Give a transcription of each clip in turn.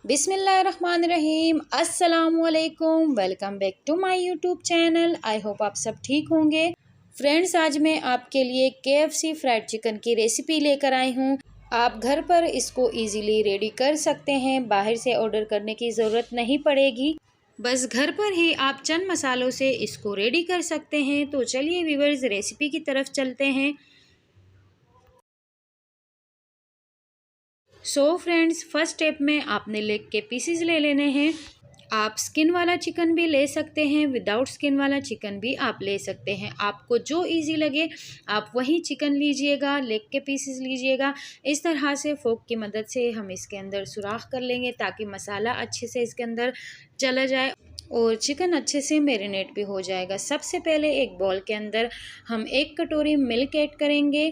बिस्मिल्लाहिर्रहमानिर्रहीम। अस्सलामुअलैकुम। Welcome back to my YouTube channel. I hope आप सब ठीक होंगे। फ्रेंड्स, आज मैं आपके लिए KFC फ्राइड चिकन की रेसिपी लेकर आई हूँ। आप घर पर इसको इजीली रेडी कर सकते हैं, बाहर से ऑर्डर करने की ज़रूरत नहीं पड़ेगी। बस घर पर ही आप चंद मसालों से इसको रेडी कर सकते हैं। तो चलिए व्यूअर्स, रेसिपी की तरफ चलते हैं। फ्रेंड्स, फर्स्ट स्टेप में आपने लेग के पीसेस ले लेने हैं। आप स्किन वाला चिकन भी ले सकते हैं, विदाउट स्किन वाला चिकन भी आप ले सकते हैं। आपको जो इजी लगे आप वही चिकन लीजिएगा, लेग के पीसेस लीजिएगा। इस तरह से फोक की मदद से हम इसके अंदर सुराख कर लेंगे ताकि मसाला अच्छे से इसके अंदर चला जाए और चिकन अच्छे से मैरिनेट भी हो जाएगा। सबसे पहले एक बॉल के अंदर हम 1 कटोरी मिल्क ऐड करेंगे,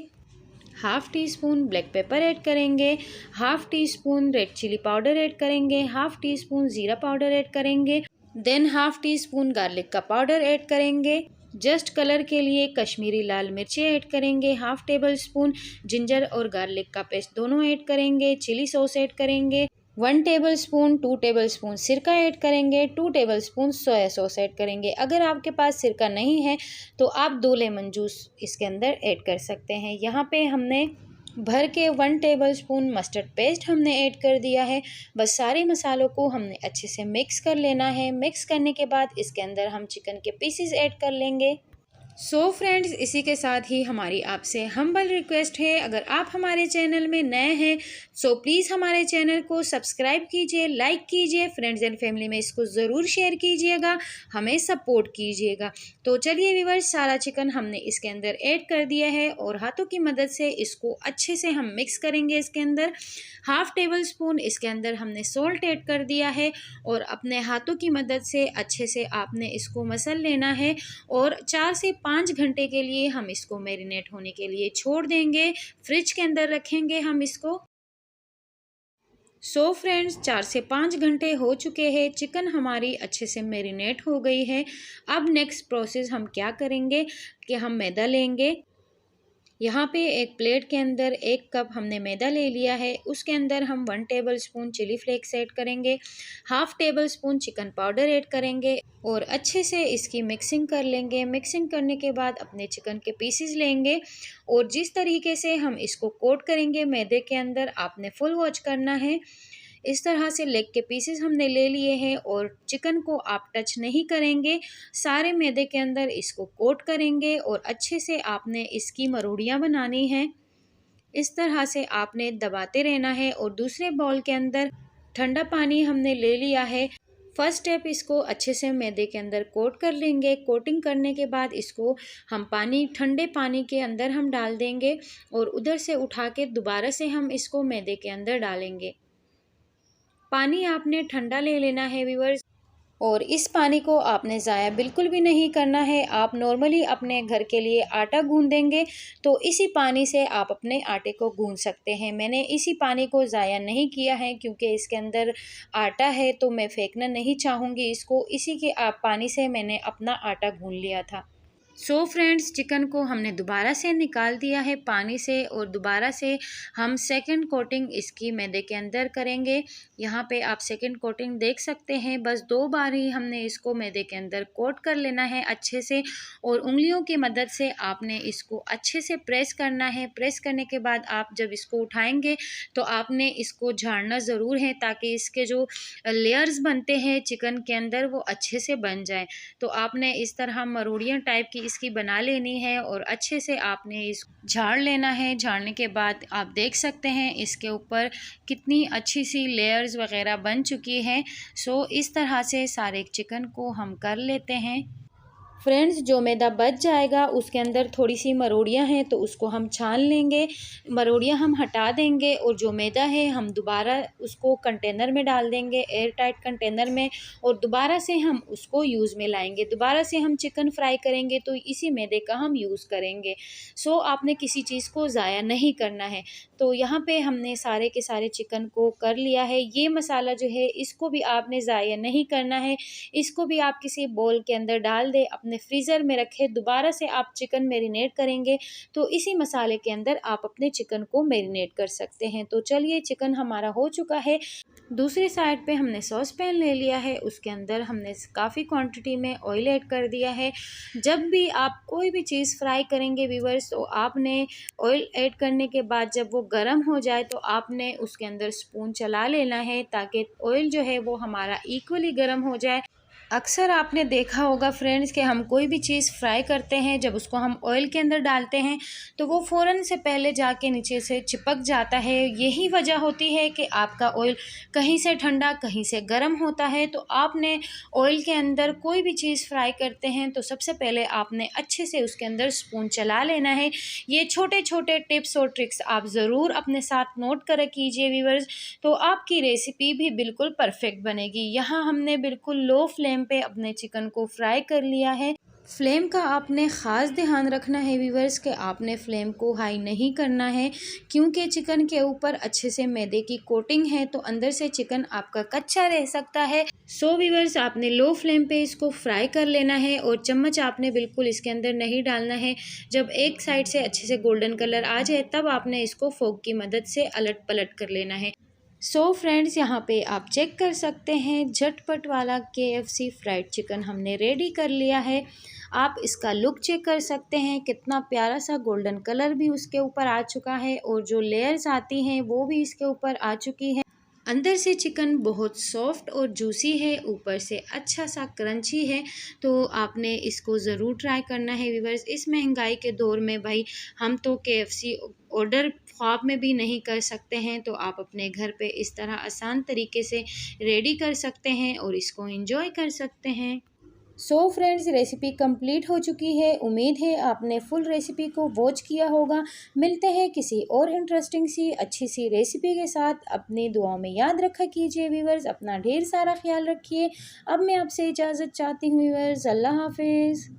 half teaspoon black pepper add करेंगे, half teaspoon red chilli powder add करेंगे, हाफ़ टी स्पून ज़ीरा पाउडर ऐड करेंगे, then half teaspoon garlic का पाउडर ऐड करेंगे। जस्ट कलर के लिए कश्मीरी लाल मिर्ची ऐड करेंगे, हाफ़ टेबल स्पून जिंजर और गार्लिक का पेस्ट दोनों ऐड करेंगे, चिली सॉस ऐड करेंगे, 1 टेबल स्पून 2 टेबल स्पून सिरका ऐड करेंगे, 2 table spoon soya sauce add करेंगे। अगर आपके पास सिरका नहीं है तो आप 2 लेमन जूस इसके अंदर ऐड कर सकते हैं। यहाँ पे हमने भर के 1 टेबल स्पून मस्टर्ड पेस्ट हमने ऐड कर दिया है। बस सारे मसालों को हमने अच्छे से मिक्स कर लेना है। मिक्स करने के बाद इसके अंदर हम चिकन के पीसेस ऐड कर लेंगे। फ्रेंड्स, इसी के साथ ही हमारी आपसे हम्बल रिक्वेस्ट है, अगर आप हमारे चैनल में नए हैं प्लीज़ हमारे चैनल को सब्सक्राइब कीजिए, लाइक कीजिए, फ्रेंड्स एंड फैमिली में इसको ज़रूर शेयर कीजिएगा, हमें सपोर्ट कीजिएगा। तो चलिए व्यूअर्स, सारा चिकन हमने इसके अंदर ऐड कर दिया है और हाथों की मदद से इसको अच्छे से हम मिक्स करेंगे। इसके अंदर हाफ़ टेबल स्पून इसके अंदर हमने सॉल्ट ऐड कर दिया है और अपने हाथों की मदद से अच्छे से आपने इसको मसल लेना है और 4 से 5 घंटे के लिए हम इसको मैरिनेट होने के लिए छोड़ देंगे। फ्रिज के अंदर रखेंगे हम इसको। फ्रेंड्स, 4 से 5 घंटे हो चुके हैं, चिकन हमारी अच्छे से मैरिनेट हो गई है। अब नेक्स्ट प्रोसेस हम क्या करेंगे कि हम मैदा लेंगे। यहाँ पे एक प्लेट के अंदर 1 कप हमने मैदा ले लिया है। उसके अंदर हम 1 tablespoon chilli flakes add करेंगे, half tablespoon chicken powder add करेंगे और अच्छे से इसकी मिक्सिंग कर लेंगे। मिक्सिंग करने के बाद अपने चिकन के पीसेस लेंगे और जिस तरीके से हम इसको कोट करेंगे मैदे के अंदर, आपने फुल वॉच करना है। इस तरह से लेग के पीसेस हमने ले लिए हैं और चिकन को आप टच नहीं करेंगे, सारे मैदे के अंदर इसको कोट करेंगे और अच्छे से आपने इसकी मरोड़ियाँ बनानी हैं। इस तरह से आपने दबाते रहना है और दूसरे बाउल के अंदर ठंडा पानी हमने ले लिया है। फर्स्ट स्टेप, इसको अच्छे से मैदे के अंदर कोट कर लेंगे। कोटिंग करने के बाद इसको हम ठंडे पानी के अंदर हम डाल देंगे और उधर से उठा के दोबारा से हम इसको मैदे के अंदर डालेंगे। पानी आपने ठंडा ले लेना है व्यूअर्स और इस पानी को आपने ज़ाया बिल्कुल भी नहीं करना है। आप नॉर्मली अपने घर के लिए आटा गूंद देंगे तो इसी पानी से आप अपने आटे को गूंद सकते हैं। मैंने इसी पानी को ज़ाया नहीं किया है क्योंकि इसके अंदर आटा है तो मैं फेंकना नहीं चाहूँगी इसको, इसी के पानी से मैंने अपना आटा गूंद लिया था। फ्रेंड्स, चिकन को हमने दोबारा से निकाल दिया है पानी से और दोबारा से हम सेकंड कोटिंग इसकी मैदे के अंदर करेंगे। यहाँ पे आप सेकंड कोटिंग देख सकते हैं, बस 2 बार ही हमने इसको मैदे के अंदर कोट कर लेना है अच्छे से और उंगलियों की मदद से आपने इसको अच्छे से प्रेस करना है। प्रेस करने के बाद आप जब इसको उठाएंगे तो आपने इसको झाड़ना ज़रूर है ताकि इसके जो लेयर्स बनते हैं चिकन के अंदर वो अच्छे से बन जाए। तो आपने इस तरह मरोड़ियाँ टाइप की इसकी बना लेनी है और अच्छे से आपने इस झाड़ लेना है। झाड़ने के बाद आप देख सकते हैं इसके ऊपर कितनी अच्छी सी लेयर्स वगैरह बन चुकी हैं। इस तरह से सारे चिकन को हम कर लेते हैं। फ्रेंड्स, जो मैदा बच जाएगा उसके अंदर थोड़ी सी मरोड़ियाँ हैं तो उसको हम छान लेंगे, मरोड़ियाँ हम हटा देंगे और जो मैदा है हम दोबारा उसको कंटेनर में डाल देंगे, एयर टाइट कंटेनर में, और दोबारा से हम उसको यूज़ में लाएंगे। दोबारा से हम चिकन फ्राई करेंगे तो इसी मैदे का हम यूज़ करेंगे। आपने किसी चीज़ को ज़ाया नहीं करना है। तो यहाँ पे हमने सारे के सारे चिकन को कर लिया है। ये मसाला जो है इसको भी आपने ज़ाया नहीं करना है, इसको भी आप किसी बोल के अंदर डाल दें, अपने फ्रीज़र में रखें। दोबारा से आप चिकन मैरिनेट करेंगे तो इसी मसाले के अंदर आप अपने चिकन को मैरिनेट कर सकते हैं। तो चलिए, चिकन हमारा हो चुका है। दूसरी साइड पे हमने सॉस पैन ले लिया है, उसके अंदर हमने काफ़ी क्वांटिटी में ऑयल ऐड कर दिया है। जब भी आप कोई भी चीज़ फ्राई करेंगे व्यूअर्स, तो आपने ऑयल ऐड करने के बाद जब वो गर्म हो जाए तो आपने उसके अंदर स्पून चला लेना है, ताकि ऑयल जो है वो हमारा इक्वली गर्म हो जाए। अक्सर आपने देखा होगा फ्रेंड्स कि हम कोई भी चीज़ फ्राई करते हैं, जब उसको हम ऑयल के अंदर डालते हैं तो वो फ़ौरन से पहले जाके नीचे से चिपक जाता है। यही वजह होती है कि आपका ऑयल कहीं से ठंडा कहीं से गर्म होता है। तो आपने ऑयल के अंदर कोई भी चीज़ फ्राई करते हैं तो सबसे पहले आपने अच्छे से उसके अंदर स्पून चला लेना है। ये छोटे छोटे टिप्स और ट्रिक्स आप ज़रूर अपने साथ नोट कर कीजिए व्यूअर्स, तो आपकी रेसिपी भी बिल्कुल परफेक्ट बनेगी। यहाँ हमने बिल्कुल लो फ्लेम पे अपने चिकन को फ्राई कर लिया है। फ्लेम का आपने ख़ास ध्यान रखना है व्यूवर्स कि आपने फ्लेम को हाई नहीं करना है, क्योंकि चिकन के ऊपर अच्छे से मैदे की कोटिंग है, तो अंदर से चिकन आपका कच्चा रह सकता है। सो व्यूवर्स, आपने लो फ्लेम पे इसको फ्राई कर लेना है और चम्मच आपने बिल्कुल इसके अंदर नहीं डालना है। जब एक साइड से अच्छे से गोल्डन कलर आ जाए तब आपने इसको फोक की मदद से अलट पलट कर लेना है। सो फ्रेंड्स, यहाँ पे आप चेक कर सकते हैं झटपट वाला KFC फ्राइड चिकन हमने रेडी कर लिया है। आप इसका लुक चेक कर सकते हैं, कितना प्यारा सा गोल्डन कलर भी उसके ऊपर आ चुका है और जो लेयर्स आती हैं वो भी इसके ऊपर आ चुकी है। अंदर से चिकन बहुत सॉफ्ट और जूसी है, ऊपर से अच्छा सा क्रंची है। तो आपने इसको ज़रूर ट्राई करना है व्यूअर्स। इस महंगाई के दौर में भाई हम तो KFC ऑर्डर ख्वाब में भी नहीं कर सकते हैं, तो आप अपने घर पे इस तरह आसान तरीके से रेडी कर सकते हैं और इसको एंजॉय कर सकते हैं। सो फ्रेंड्स, रेसिपी कंप्लीट हो चुकी है। उम्मीद है आपने फुल रेसिपी को वॉच किया होगा। मिलते हैं किसी और इंटरेस्टिंग सी अच्छी सी रेसिपी के साथ। अपनी दुआओं में याद रखा कीजिए व्यूअर्स, अपना ढेर सारा ख्याल रखिए। अब मैं आपसे इजाज़त चाहती हूँ व्यूअर्स, अल्लाह हाफिज़।